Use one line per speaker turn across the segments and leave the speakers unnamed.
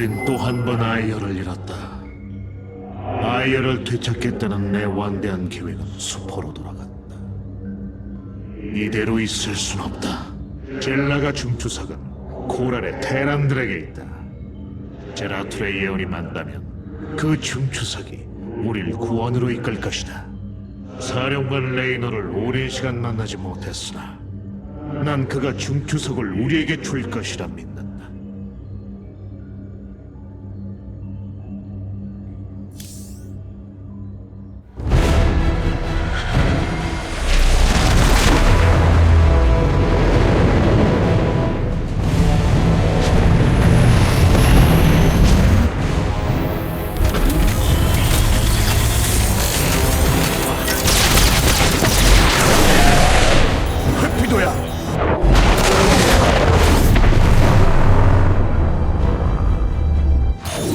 우린 또 한 번 아이어를 잃었다. 아이어를 되찾겠다는 내 완대한 계획은 수포로 돌아갔다. 이대로 있을 순 없다. 젤라가 중추석은 코랄의 테란들에게 있다. 제라툴의 예언이 맞다면 그 중추석이 우릴 구원으로 이끌 것이다. 사령관 레이너를 오랜 시간 만나지 못했으나 난 그가 중추석을 우리에게 줄 것이라 믿는다. 회피도야!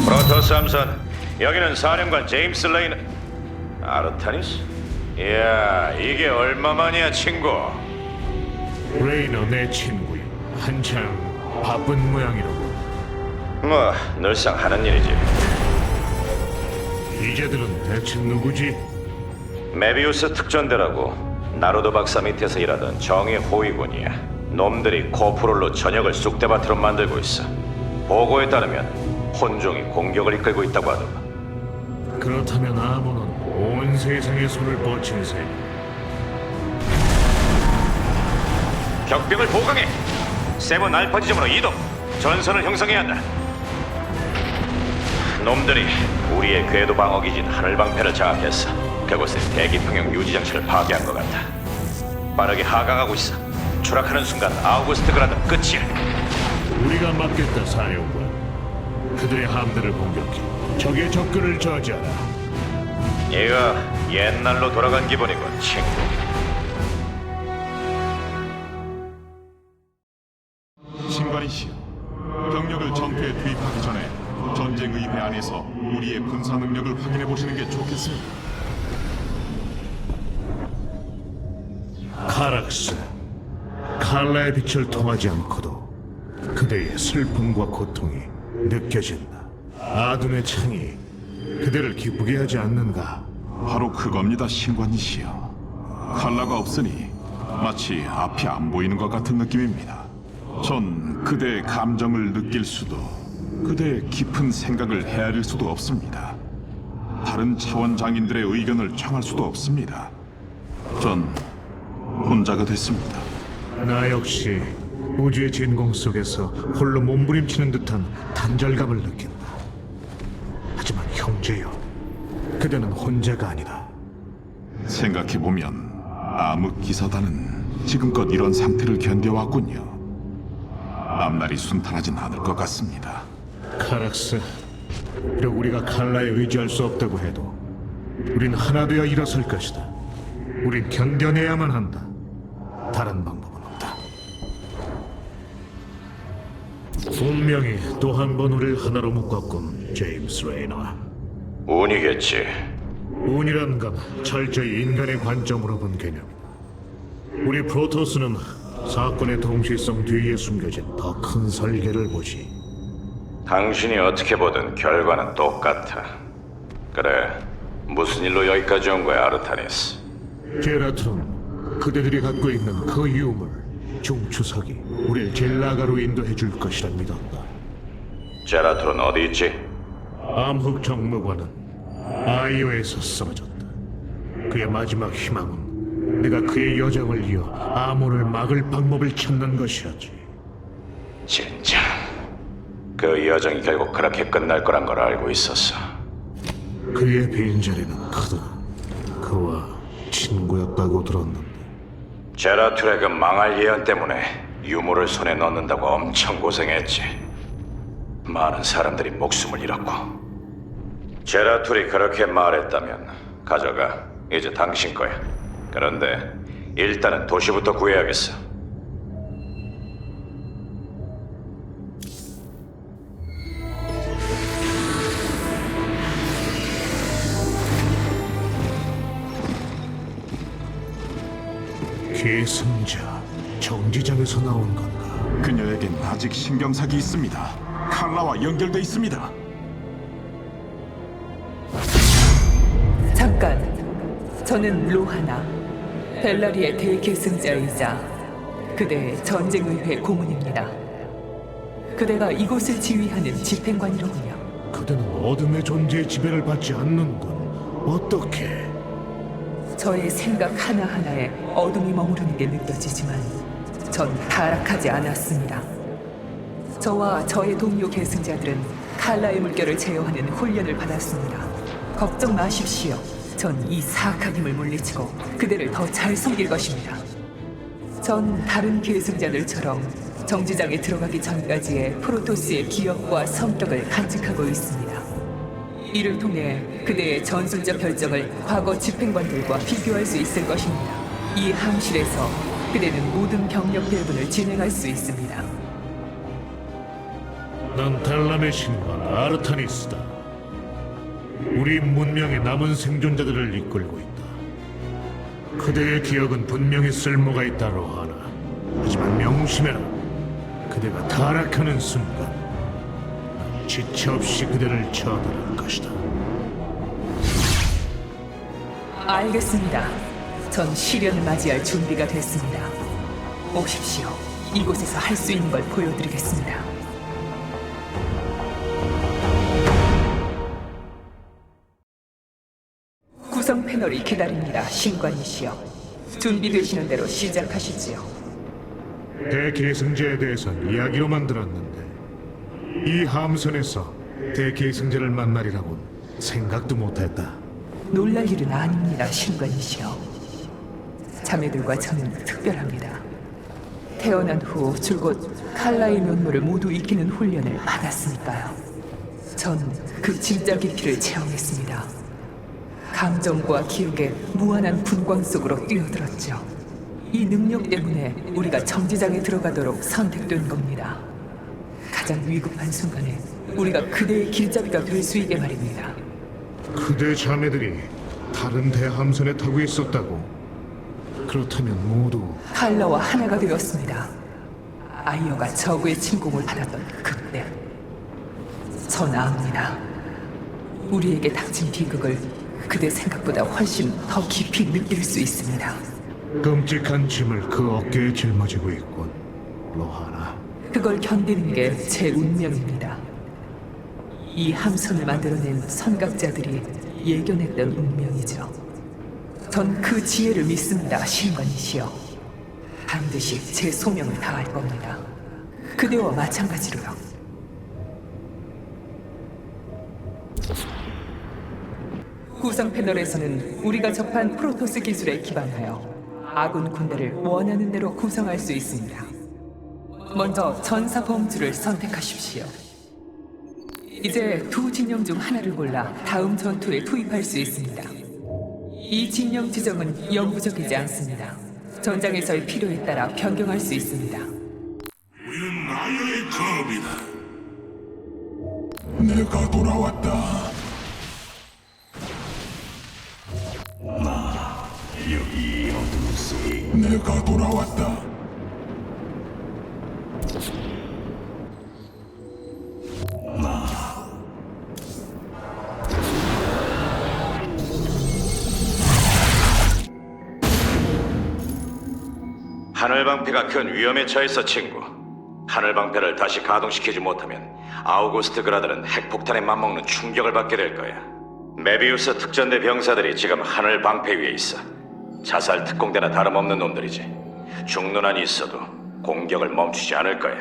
프로토스 함선, 여기는 사령관 제임스 레이너. 아르타니스? 이야, 이게 얼마만이야, 친구?
레이너 내 친구야. 한창 바쁜 모양이로군.
뭐, 늘상 하는 일이지.
이제들은 대체 누구지?
메비우스 특전대라고 나루도 박사 밑에서 일하던 정의 호위군이야. 놈들이 코프롤로 전역을 쑥대밭으로 만들고 있어. 보고에 따르면 혼종이 공격을 이끌고 있다고 하더라.
그렇다면 아몬은 온 세상의 손을 뻗친 셈.
격병을 보강해! 세븐 알파 지점으로 이동! 전선을 형성해야 한다. 놈들이 우리의 궤도 방어 기진 하늘방패를 장악했어. 그곳에 대기 평형 유지 장치를 파괴한 것 같아. 빠르게 하강하고 있어. 추락하는 순간 아우구스트그라드 끝이야.
우리가 막겠다, 사령관. 그들의 함대를 공격해 적의 접근을 저지하라.
얘가 옛날로 돌아간 기분이군, 친구.
신관이시여, 병력을 전투에 투입하기 전에 전쟁 의회 안에서 우리의 군사 능력을 확인해 보시는 게 좋겠습니다.
카락스, 칼라의 빛을 통하지 않고도 그대의 슬픔과 고통이 느껴진다. 아둔의 창이 그대를 기쁘게 하지 않는가?
바로 그겁니다, 신관이시여. 칼라가 없으니 마치 앞이 안 보이는 것 같은 느낌입니다. 전 그대의 감정을 느낄 수도, 그대의 깊은 생각을 헤아릴 수도 없습니다. 다른 차원 장인들의 의견을 청할 수도 없습니다. 전 혼자가 됐습니다.
나 역시 우주의 진공 속에서 홀로 몸부림치는 듯한 단절감을 느낀다. 하지만 형제여, 그대는 혼자가 아니다.
생각해보면 암흑기사단은 지금껏 이런 상태를 견뎌왔군요. 앞날이 순탄하진 않을 것 같습니다.
카락스, 비록 우리가 칼라에 의지할 수 없다고 해도 우린 하나 되어 일어설 것이다. 우린 견뎌내야만 한다. 다른 방법은 없다. 분명히 또 한 번 우릴 하나로 묶었군, 제임스 레이너.
운이겠지.
운이란 건 철저히 인간의 관점으로 본 개념이다. 우리 프로토스는 사건의 동시성 뒤에 숨겨진 더 큰 설계를 보지.
당신이 어떻게 보든 결과는 똑같아. 그래, 무슨 일로 여기까지 온 거야, 아르타니스?
제라툴은 그대들이 갖고 있는 그 유물, 중추석이 우릴 젤라가로 인도해 줄 것이라 믿었다.
제라툴은 어디 있지?
암흑 정무관은 아이오에서 쓰러졌다. 그의 마지막 희망은 내가 그의 여정을 이어 아몬을 막을 방법을 찾는 것이었지.
진짜 그 여정이 결국 그렇게 끝날 거란 걸 알고 있었어.
그의 빈자리는 크다. 그와 친구였다고 들었는데.
제라툴의 그 망할 예언 때문에 유물을 손에 넣는다고 엄청 고생했지. 많은 사람들이 목숨을 잃었고. 제라툴이 그렇게 말했다면 가져가. 이제 당신 거야. 그런데 일단은 도시부터 구해야겠어.
계승자, 정지장에서 나온 건가?
그녀에겐 아직 신경삭이 있습니다. 칼라와 연결돼 있습니다.
잠깐. 저는 로하나, 벨라리의 대계승자이자 그대의 전쟁의회 고문입니다. 그대가 이곳을 지휘하는 집행관이로군요.
그대는 어둠의 존재의 지배를 받지 않는군. 어떻게?
저의 생각 하나하나에 어둠이 머무르는 게 느껴지지만 전 타락하지 않았습니다. 저와 저의 동료 계승자들은 칼라의 물결을 제어하는 훈련을 받았습니다. 걱정 마십시오. 전 이 사악한 힘을 물리치고 그대를 더 잘 섬길 것입니다. 전 다른 계승자들처럼 정지장에 들어가기 전까지의 프로토스의 기억과 성격을 간직하고 있습니다. 이를 통해 그대의 전술적 결정을 과거 집행관들과 비교할 수 있을 것입니다. 이 함실에서 그대는 모든 병력 배분을 진행할 수 있습니다.
난 델람의 신관 아르타니스다. 우리 문명의 남은 생존자들을 이끌고 있다. 그대의 기억은 분명히 쓸모가 있다, 로하나. 하지만 명심해라. 그대가 타락하는 순간 난 지체 없이 그대를 처단할 것이다.
알겠습니다. 전 시련을 맞이할 준비가 됐습니다. 오십시오. 이곳에서 할 수 있는 걸 보여드리겠습니다. 구성 패널이 기다립니다, 신관이시여. 준비되시는 대로 시작하시지요.
대계승자에 대해선 이야기로만 들었는데 이 함선에서 대계승자를 만나리라고는 생각도 못했다.
놀랄 일은 아닙니다, 신관이시여. 자매들과 저는 특별합니다. 태어난 후 줄곧 칼라의 면모를 모두 익히는 훈련을 받았으니까요. 전 그 진짜 깊이를 체험했습니다. 감정과 기억의 무한한 분광 속으로 뛰어들었죠. 이 능력 때문에 우리가 정지장에 들어가도록 선택된 겁니다. 가장 위급한 순간에 우리가 그대의 길잡이가 될 수 있게 말입니다.
그대 자매들이 다른 대함선에 타고 있었다고? 그렇다면 모두
칼라와 하나가 되었습니다. 아이어가 저그의 침공을 받았던 그때. 전 압니다. 우리에게 닥친 비극을 그대 생각보다 훨씬 더 깊이 느낄 수 있습니다.
끔찍한 짐을 그 어깨에 짊어지고 있군, 로하나.
그걸 견디는 게 제 운명입니다. 이 함선을 만들어낸 선각자들이 예견했던 운명이죠. 전 그 지혜를 믿습니다, 신관이시여. 반드시 제 소명을 다할 겁니다. 그대와 마찬가지로요. 구성 패널에서는 우리가 접한 프로토스 기술에 기반하여 아군 군대를 원하는 대로 구성할 수 있습니다. 먼저 전사 범주를 선택하십시오. 이제 두 진영 중 하나를 골라 다음 전투에 투입할 수 있습니다. 이 진영 지정은 영구적이지 않습니다. 전장에서의 필요에 따라 변경할 수 있습니다.
우리는 나의 검이다. 내가 돌아왔다. 여기 어둠 속에 내가 돌아왔다.
하늘 방패가 큰 위험에 처했어, 친구. 하늘 방패를 다시 가동시키지 못하면 아우구스트 그라들은 핵폭탄에 맞먹는 충격을 받게 될 거야. 메비우스 특전대 병사들이 지금 하늘 방패 위에 있어. 자살 특공대나 다름없는 놈들이지. 죽는 한이 있어도 공격을 멈추지 않을 거야.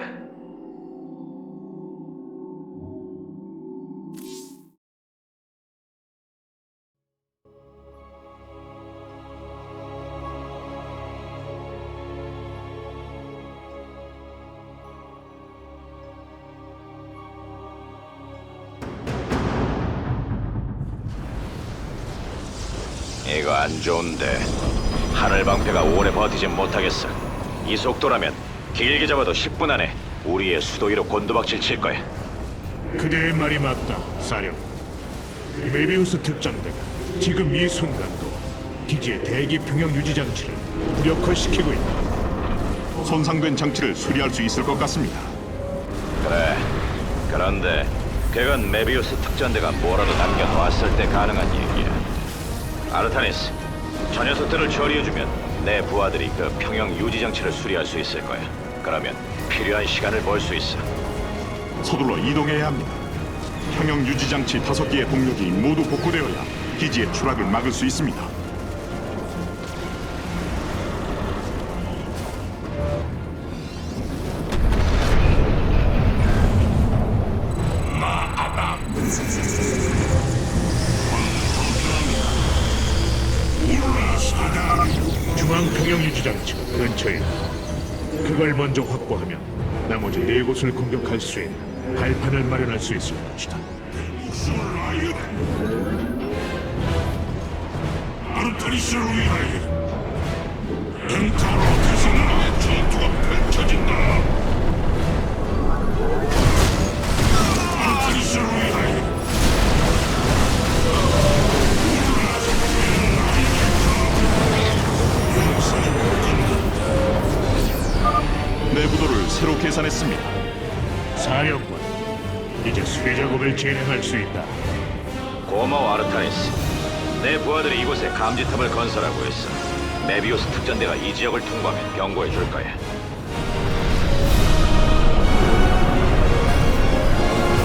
이거 안 좋은데. 하늘 방패가 오래 버티진 못하겠어. 이 속도라면 길게 잡아도 10분 안에 우리의 수도 위로 곤두박질 칠 거야.
그대의 말이 맞다, 사령. 메비우스 특전대가 지금 이 순간도 기지의 대기 평형 유지 장치를 무력화시키고 있다.
손상된 장치를 수리할 수 있을 것 같습니다.
그래. 그런데 그건 메비우스 특전대가 뭐라도 남겨놓았을 때 가능한 얘기야. 아르타니스, 저 녀석들을 처리해주면 내 부하들이 그 평형 유지 장치를 수리할 수 있을 거야. 그러면 필요한 시간을 벌 수 있어.
서둘러 이동해야 합니다. 평형 유지 장치 5개의 동력이 모두 복구되어야 기지의 추락을 막을 수 있습니다.
중앙 평형 유지 장치 근처에 있다. 그걸 먼저 확보하면 나머지 4곳을 공격할 수 있는 발판을 마련할 수 있을 것이다.
아르타니스를 위하여 엔타로 대성의 전투가 펼쳐진다. 아르타니스를 위하여
내부도를 새로 계산했습니다.
사령관, 이제 수리 작업을 진행할 수 있다.
고마워, 아르타니스. 내 부하들이 이곳에 감지탑을 건설하고 있어. 메비우스 특전대가 이 지역을 통과하면 경고해 줄 거야.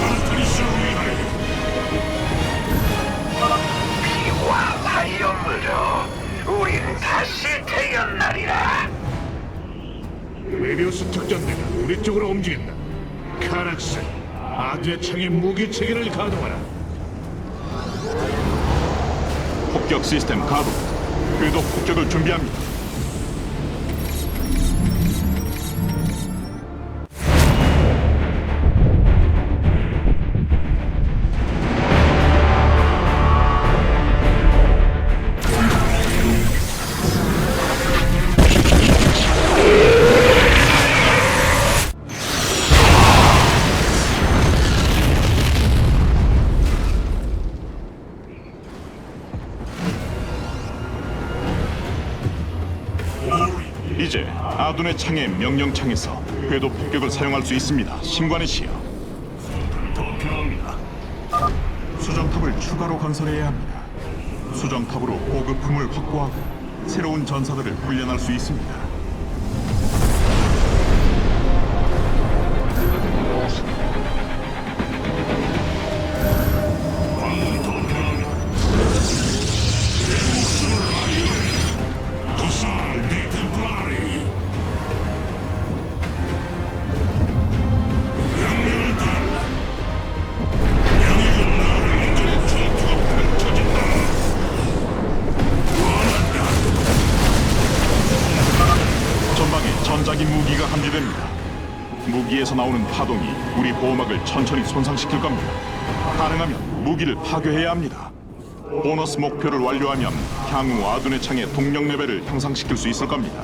아르타니스를 위하여
피와 화염으로 우린 다시 태어나리라.
메비우스 특전대가 우리 쪽으로 움직인다. 카락스, 아드의 창의 무기 체계를 가동하라.
폭격 시스템 가동. 궤도 폭격을 준비합니다. 이제 아둔의 창의 명령창에서 궤도 폭격을 사용할 수 있습니다. 신관이시여. 더 필요합니다. 수정탑을 추가로 건설해야 합니다. 수정탑으로 보급품을 확보하고 새로운 전사들을 훈련할 수 있습니다. 전방에 전자기 무기가 감지됩니다. 무기에서 나오는 파동이 우리 보호막을 천천히 손상시킬 겁니다. 가능하면 무기를 파괴해야 합니다. 보너스 목표를 완료하면 향후 아둔의 창의 동력 레벨을 향상시킬 수 있을 겁니다.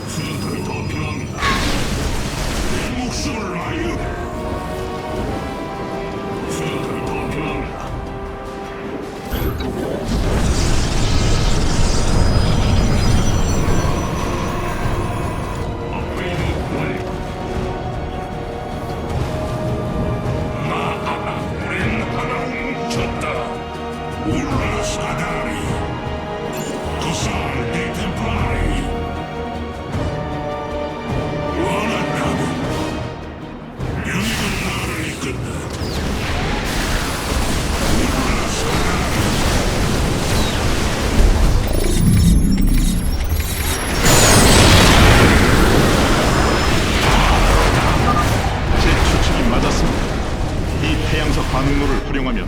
수정탑이 더 필요합니다. 내 목숨을 위하여 수정탑이 더 필요합니다. 업그레이드 완료. 우린 하나 뭉쳤다. 울라 사다리 도살 내 템플라리 원한다면 명예는 나를 이끈다.
제 추측이 맞았습니다. 이 태양석 반응로를 활용하면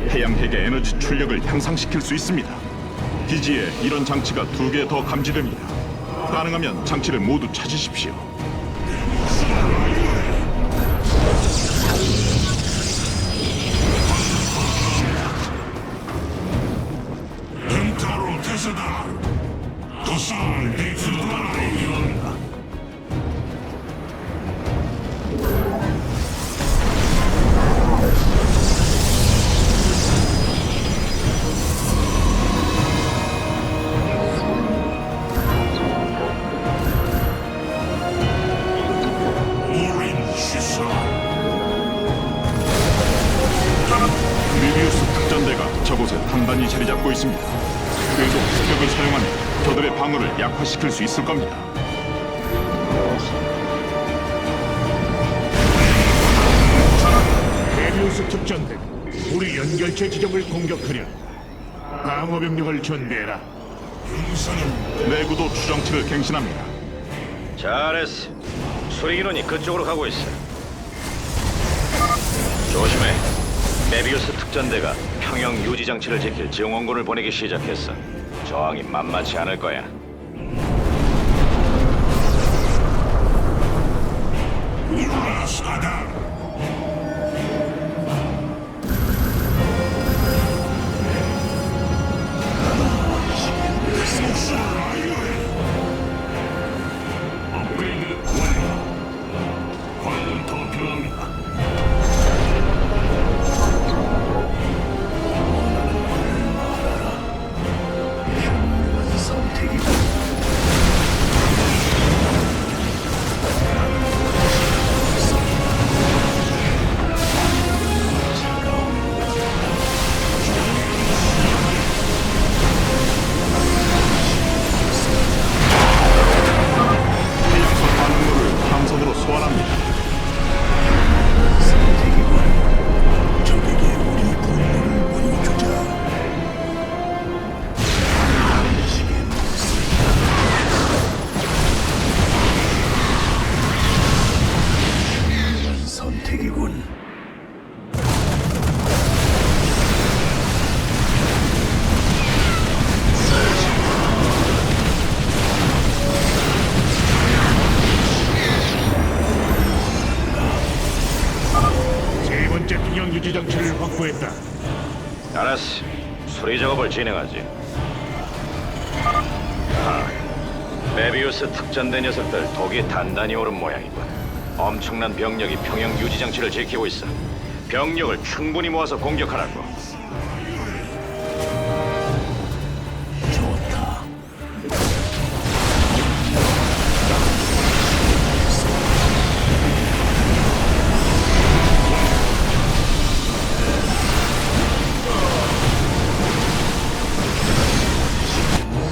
태양핵의 에너지 출력을 향상시킬 수 있습니다. 기지에 이런 장치가 2개 더 감지됩니다. 가능하면 장치를 모두 찾으십시오.
엔타로 테스다 도살 내 템플라리
곳에 단단히 자리 잡고 있습니다. 계속 습격을 사용하면 저들의 방어를 약화시킬 수 있을 겁니다.
메비우스 특전대 우리 연결체 지점을 공격하려 방어 병력을 준비해라.
내구도 추정치를 갱신합니다.
잘했어. 수리 인원이 그쪽으로 가고 있어. 조심해. 메비우스 특전대가 평형 유지 장치를 지킬 지원군을 보내기 시작했어. 저항이 만만치 않을 거야.
우라 사다. 업그레이드 완료. 광물 더 필요합니다.
해양성 반응물을 함선으로 소환합니다.
적에게 우리 분노를 보여주자. 선택이군.
세 번째 평형 유지 장치를 확보했다.
알았어. 수리 작업을 진행하지. 메비우스 특전대 녀석들 독이 단단히 오른 모양이군. 엄청난 병력이 평형 유지 장치를 지키고 있어. 병력을 충분히 모아서 공격하라고.
좋다.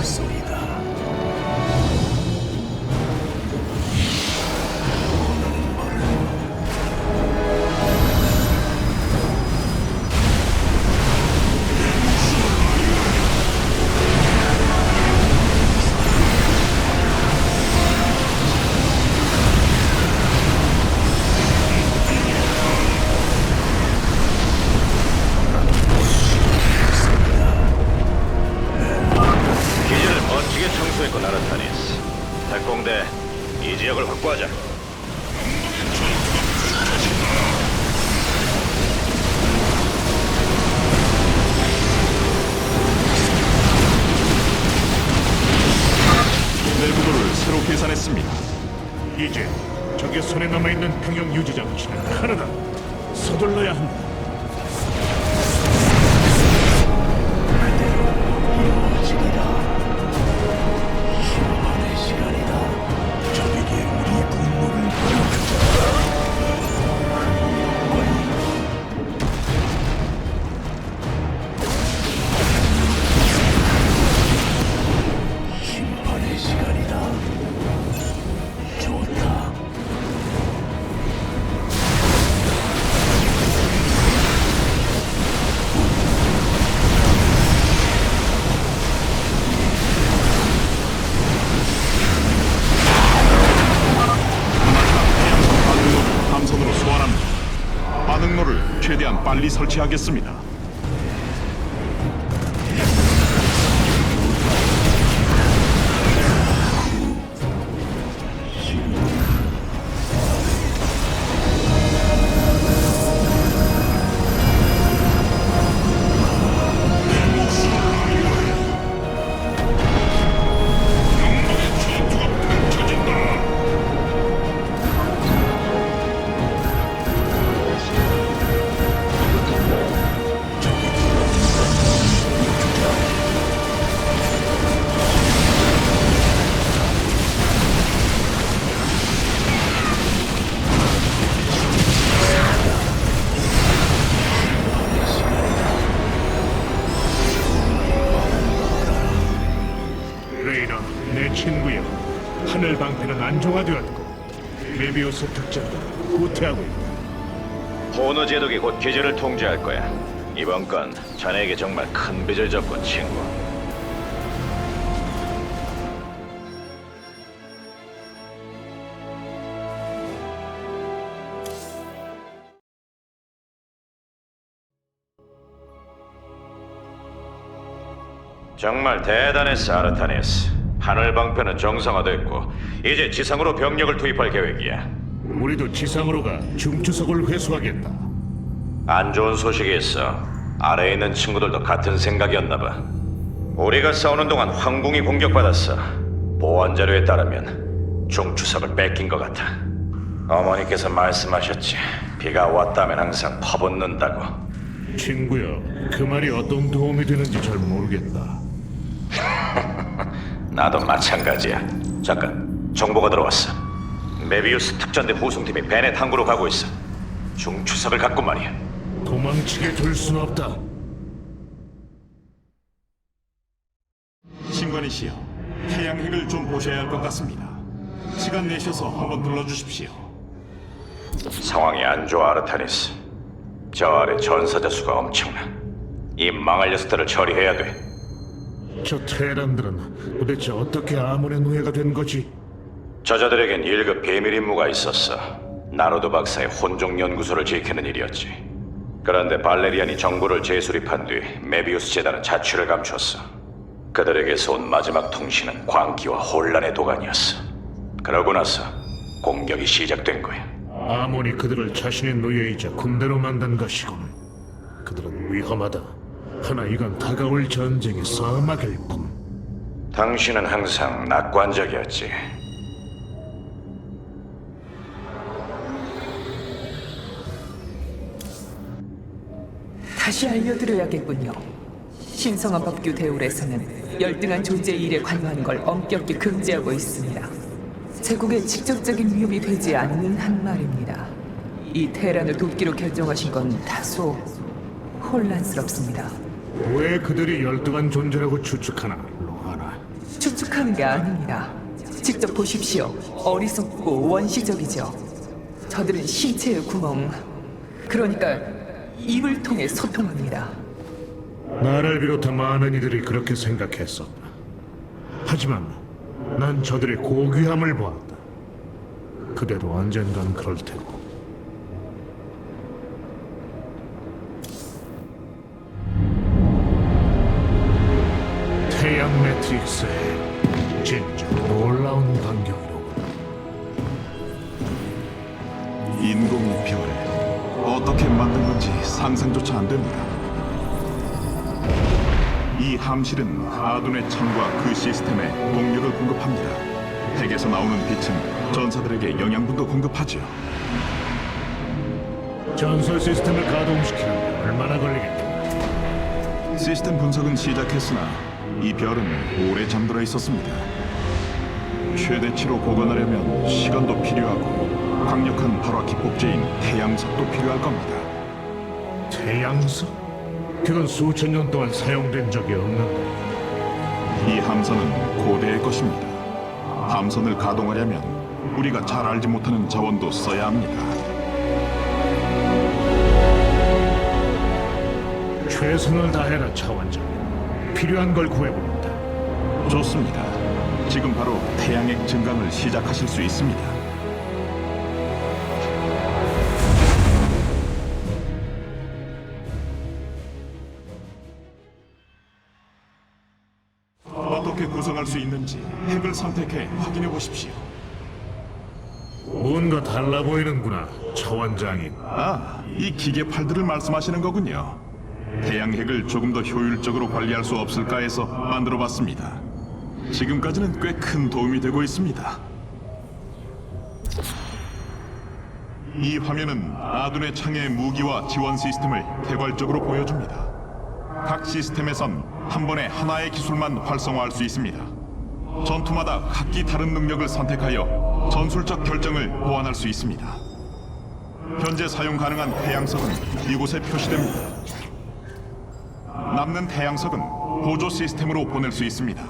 소리다.
기지를 멋지게 청소했고 아르타니스. 특공대, 이 지역을 확보하자.
내구도를 새로 계산했습니다.
이제 적의 손에 남아있는 평형 유지 장치는 하나다. 서둘러야 한다.
힘만의 시간이다. 적에게 우리 분노를 보여주자. 심판의 시간이다. 좋다.
해양성 반응로를 함선으로 소환합니다. 반응로를 최대한 빨리 설치하겠습니다.
하늘 방패는 안정화되었고 메비우스 특전도 후퇴하고 있다.
호너 제독이 곧 기지를 통제할 거야. 이번 건 자네에게 정말 큰 빚을 졌군, 친구. 정말 대단했어, 아르타니스. 하늘 방패는 정상화됐고 이제 지상으로 병력을 투입할 계획이야.
우리도 지상으로 가 중추석을 회수하겠다.
안 좋은 소식이 있어. 아래에 있는 친구들도 같은 생각이었나 봐. 우리가 싸우는 동안 황궁이 공격받았어. 보안 자료에 따르면 중추석을 뺏긴 것 같아. 어머니께서 말씀하셨지. 비가 왔다면 항상 퍼붓는다고.
친구여, 그 말이 어떤 도움이 되는지 잘 모르겠다.
나도 마찬가지야. 잠깐, 정보가 들어왔어. 메비우스 특전대 후송팀이 베넷 항구로 가고 있어. 중추석을 갖고 말이야.
도망치게 둘 순 없다.
신관이시여, 태양핵을 좀 보셔야 할 것 같습니다. 시간 내셔서 한번 불러주십시오.
상황이 안 좋아, 아르타니스. 저 아래 전사자 수가 엄청나. 이 망할 녀석들을 처리해야 돼.
저 테란들은 도대체 어떻게 아몬의 노예가 된 거지?
저자들에겐 1급 비밀 임무가 있었어. 나로드 박사의 혼종 연구소를 지키는 일이었지. 그런데 발레리안이 정보를 재수립한 뒤 메비우스 재단은 자취를 감췄어. 그들에게서 온 마지막 통신은 광기와 혼란의 도가니였어. 그러고 나서 공격이 시작된 거야.
아몬이 그들을 자신의 노예이자 군대로 만든 것이군. 그들은 위험하다. 하나 이건 다가올 전쟁의 서막일 뿐.
당신은 항상 낙관적이었지.
다시 알려드려야겠군요. 신성한 법규 대울에서는 열등한 존재의 일에 관여하는 걸 엄격히 금지하고 있습니다. 제국에 직접적인 위협이 되지 않는 한 말입니다. 이 테란을 돕기로 결정하신 건 다소 혼란스럽습니다.
왜 그들이 열등한 존재라고 추측하나, 로하나?
추측하는 게 아닙니다. 직접 보십시오. 어리석고 원시적이죠. 저들은 신체의 구멍, 그러니까 입을 통해 소통합니다.
나를 비롯한 많은 이들이 그렇게 생각했었다. 하지만 난 저들의 고귀함을 보았다. 그대도 언젠간 그럴 테고. 태양 매트릭스의 진짜 놀라운 반격이로군.
인공별을 어떻게 만든 건지 상상조차 안 됩니다. 이 함실은 아둔의 창과 그 시스템에 동력을 공급합니다. 핵에서 나오는 빛은 전사들에게 영양분도 공급하죠.
전설 시스템을 가동시키는데 얼마나 걸리겠다.
시스템 분석은 시작했으나 이 별은 오래 잠들어 있었습니다. 최대치로 보관하려면 시간도 필요하고 강력한 발화기 복제인 태양석도 필요할 겁니다.
태양석? 그건 수천 년 동안 사용된 적이 없는데.
이 함선은 고대의 것입니다. 함선을 가동하려면 우리가 잘 알지 못하는 자원도 써야 합니다.
최선을 다해라, 차원장. 필요한 걸 구해봅니다.
좋습니다. 지금 바로 태양핵 증강을 시작하실 수 있습니다. 어떻게 구성할 수 있는지 핵을 선택해 확인해 보십시오.
뭔가 달라 보이는구나, 차원장님.
이 기계팔들을 말씀하시는 거군요. 태양핵을 조금 더 효율적으로 관리할 수 없을까 해서 만들어 봤습니다. 지금까지는 꽤 큰 도움이 되고 있습니다. 이 화면은 아둔의 창의 무기와 지원 시스템을 개괄적으로 보여줍니다. 각 시스템에선 한 번에 하나의 기술만 활성화할 수 있습니다. 전투마다 각기 다른 능력을 선택하여 전술적 결정을 보완할 수 있습니다. 현재 사용 가능한 태양석은 이곳에 표시됩니다. 남는 태양석은 보조 시스템으로 보낼 수 있습니다.